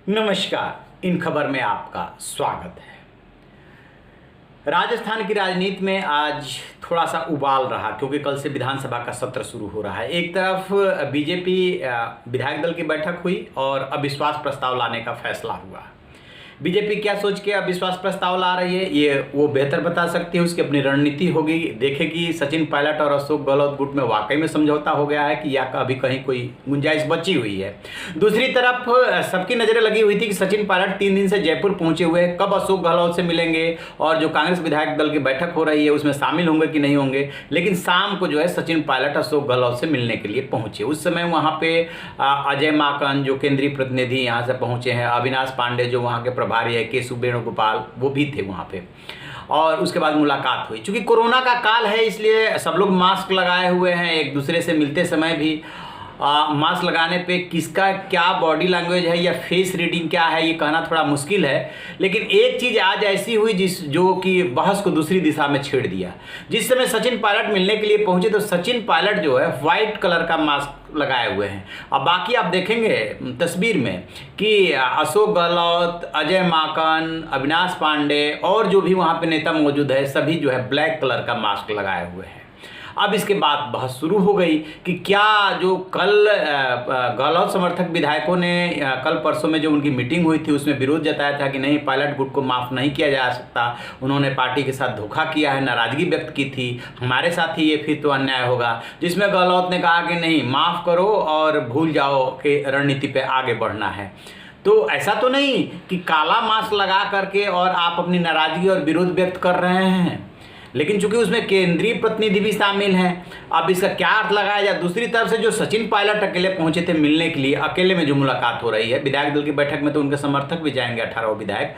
नमस्कार, इन खबर में आपका स्वागत है। राजस्थान की राजनीति में आज थोड़ा सा उबाल रहा क्योंकि कल से विधानसभा का सत्र शुरू हो रहा है। एक तरफ बीजेपी विधायक दल की बैठक हुई और अविश्वास प्रस्ताव लाने का फैसला हुआ। बीजेपी क्या सोच के अविश्वास प्रस्ताव ला रही है ये वो बेहतर बता सकती है, उसकी अपनी रणनीति होगी। देखेगी सचिन पायलट और अशोक गहलोत गुट में वाकई में समझौता हो गया है कि या अभी कहीं कोई गुंजाइश बची हुई है। दूसरी तरफ सबकी नज़रें लगी हुई थी कि सचिन पायलट 3 दिन से जयपुर पहुंचे हुए हैं, कब अशोक गहलोत से मिलेंगे और जो कांग्रेस विधायक दल की बैठक हो रही है उसमें शामिल होंगे कि नहीं होंगे। लेकिन शाम को जो है सचिन पायलट अशोक गहलोत से मिलने के लिए पहुंचे। उस समय वहाँ पे अजय माकन जो केंद्रीय प्रतिनिधि यहाँ से पहुंचे हैं, अविनाश पांडे जो वहाँ के प्रभारी है, केशव वेणुगोपाल वो भी थे वहाँ पे, और उसके बाद मुलाकात हुई। चूंकि कोरोना का काल है इसलिए सब लोग मास्क लगाए हुए हैं। एक दूसरे से मिलते समय भी मास्क लगाने पे किसका क्या बॉडी लैंग्वेज है या फेस रीडिंग क्या है ये कहना थोड़ा मुश्किल है। लेकिन एक चीज़ आज ऐसी हुई जो कि बहस को दूसरी दिशा में छेड़ दिया। जिस समय सचिन पायलट मिलने के लिए पहुंचे तो सचिन पायलट जो है व्हाइट कलर का मास्क लगाए हुए हैं। अब बाकी आप देखेंगे तस्वीर में कि अशोक गहलोत, अजय माकन, अविनाश पांडे और जो भी वहाँ पे नेता मौजूद है सभी जो है ब्लैक कलर का मास्क लगाए हुए हैं। अब इसके बाद बहस शुरू हो गई कि क्या जो कल गहलोत समर्थक विधायकों ने कल परसों में जो उनकी मीटिंग हुई थी उसमें विरोध जताया था कि नहीं पायलट गुट को माफ़ नहीं किया जा सकता, उन्होंने पार्टी के साथ धोखा किया है, नाराज़गी व्यक्त की थी, हमारे साथ ही ये फिर तो अन्याय होगा। जिसमें गहलोत ने कहा कि नहीं, माफ़ करो और भूल जाओ कि रणनीति पे आगे बढ़ना है। तो ऐसा तो नहीं कि काला मास्क लगा करके और आप अपनी नाराज़गी और विरोध व्यक्त कर रहे हैं, लेकिन चूंकि उसमें केंद्रीय प्रतिनिधि भी शामिल हैं। अब इसका क्या अर्थ लगाया जाए। दूसरी तरफ से जो सचिन पायलट अकेले पहुंचे थे मिलने के लिए, अकेले में जो मुलाकात हो रही है, विधायक दल की बैठक में तो उनके समर्थक भी जाएंगे 18 विधायक,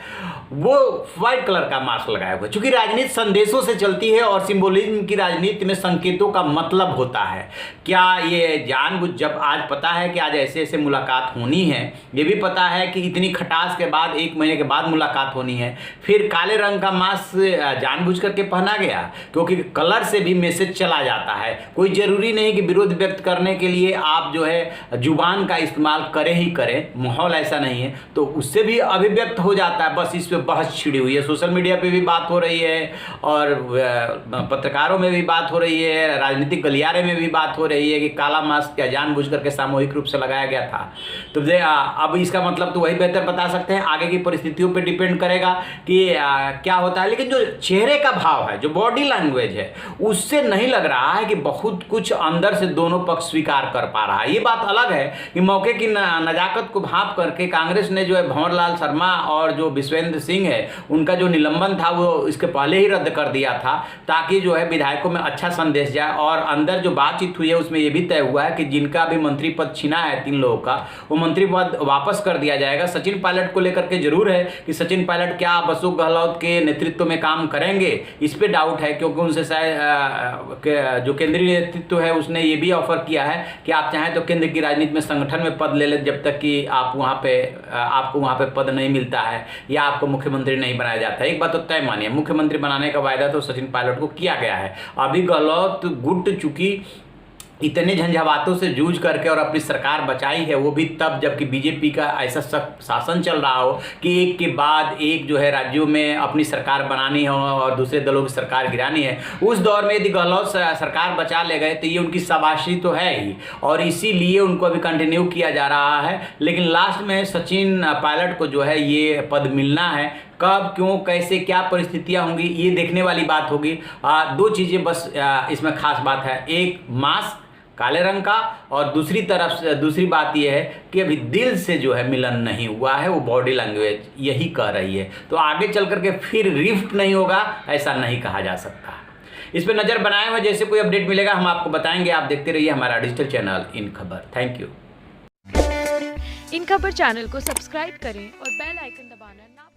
वो व्हाइट कलर का मास्क लगाए हुए। चूंकि राजनीति संदेशों से चलती है और सिंबोलिज्म की राजनीति में संकेतों का मतलब होता है। क्या ये जानबूझ, जब आज पता है कि आज ऐसे ऐसे मुलाकात होनी है, ये भी पता है कि इतनी खटास के बाद 1 महीने के बाद मुलाकात होनी है, फिर काले रंग का मास्क जानबूझ करके पहना गया क्योंकि कलर से भी मैसेज चला जाता है। कोई जरूरी नहीं कि विरोध व्यक्त करने के लिए आप जो है जुबान का इस्तेमाल करें ही करें, माहौल ऐसा नहीं है तो उससे भी अभिव्यक्त हो जाता है। बस इस पे बहस छिड़ी हुई है, सोशल मीडिया पे भी बात हो रही है और पत्रकारों में भी बात हो रही है, राजनीतिक गलियारे में भी बात हो रही है कि काला मास्क क्या जानबूझ करके सामूहिक रूप से लगाया गया था। तो अब इसका मतलब तो वही बेहतर बता सकते हैं, आगे की परिस्थितियों पर डिपेंड करेगा कि क्या होता है। लेकिन जो चेहरे का भाव है, जो बॉडी लैंग्वेज है, उससे नहीं लग रहा है कि बहुत कुछ अंदर से दोनों पक्ष स्वीकार कर पा रहा है। ये बात अलग है कि मौके की नजाकत को भांप करके कांग्रेस ने जो है भंवर लाल शर्मा और जो विश्वेंद्र सिंह है उनका जो निलंबन था वो इसके पहले ही रद्द कर दिया था ताकि जो है विधायकों में अच्छा संदेश जाए। और अंदर जो बातचीत हुई है उसमें यह भी तय हुआ है कि जिनका भी मंत्री पद छीना है 3 लोगों का, वो मंत्री पद वापस कर दिया जाएगा। सचिन पायलट को लेकर के जरूर है कि सचिन पायलट क्या अशोक गहलोत के नेतृत्व में काम करेंगे, इस पे डाउट है क्योंकि उनसे शायद जो केंद्रीय नेतृत्व है उसने ये भी ऑफर किया है कि आप चाहें तो केंद्र की राजनीति में संगठन में पद ले लें जब तक कि आपको वहाँ पे पद नहीं मिलता है या आपको मुख्यमंत्री नहीं बनाया जाता है। एक बात तो तय मानिए, मुख्यमंत्री बनाने का वायदा तो सचिन पायलट को किया गया है। अभी गहलोत गुट चूंकि इतने झंझावातों से जूझ करके और अपनी सरकार बचाई है, वो भी तब जबकि बीजेपी का ऐसा शासन चल रहा हो कि एक के बाद एक जो है राज्यों में अपनी सरकार बनानी हो और दूसरे दलों की सरकार गिरानी है। उस दौर में यदि गहलोत सरकार बचा ले गए तो ये उनकी शाबाशी तो है ही और इसीलिए उनको अभी कंटिन्यू किया जा रहा है। लेकिन लास्ट में सचिन पायलट को जो है ये पद मिलना है, कब, क्यों, कैसे, क्या परिस्थितियां होंगी ये देखने वाली बात होगी। 2 चीज़ें बस इसमें खास बात है, एक मास्क काले रंग का और दूसरी तरफ से दूसरी बात यह है कि अभी दिल से जो है मिलन नहीं हुआ है, वो बॉडी लैंग्वेज यही कह रही है। तो आगे चल करके फिर रिफ्ट नहीं होगा ऐसा नहीं कहा जा सकता। इस पर नज़र बनाए हुए जैसे कोई अपडेट मिलेगा हम आपको बताएंगे। आप देखते रहिए हमारा डिजिटल चैनल इन खबर। Thank you. इन खबर चैनल को सब्सक्राइब करें और बेल आइकन दबाना ना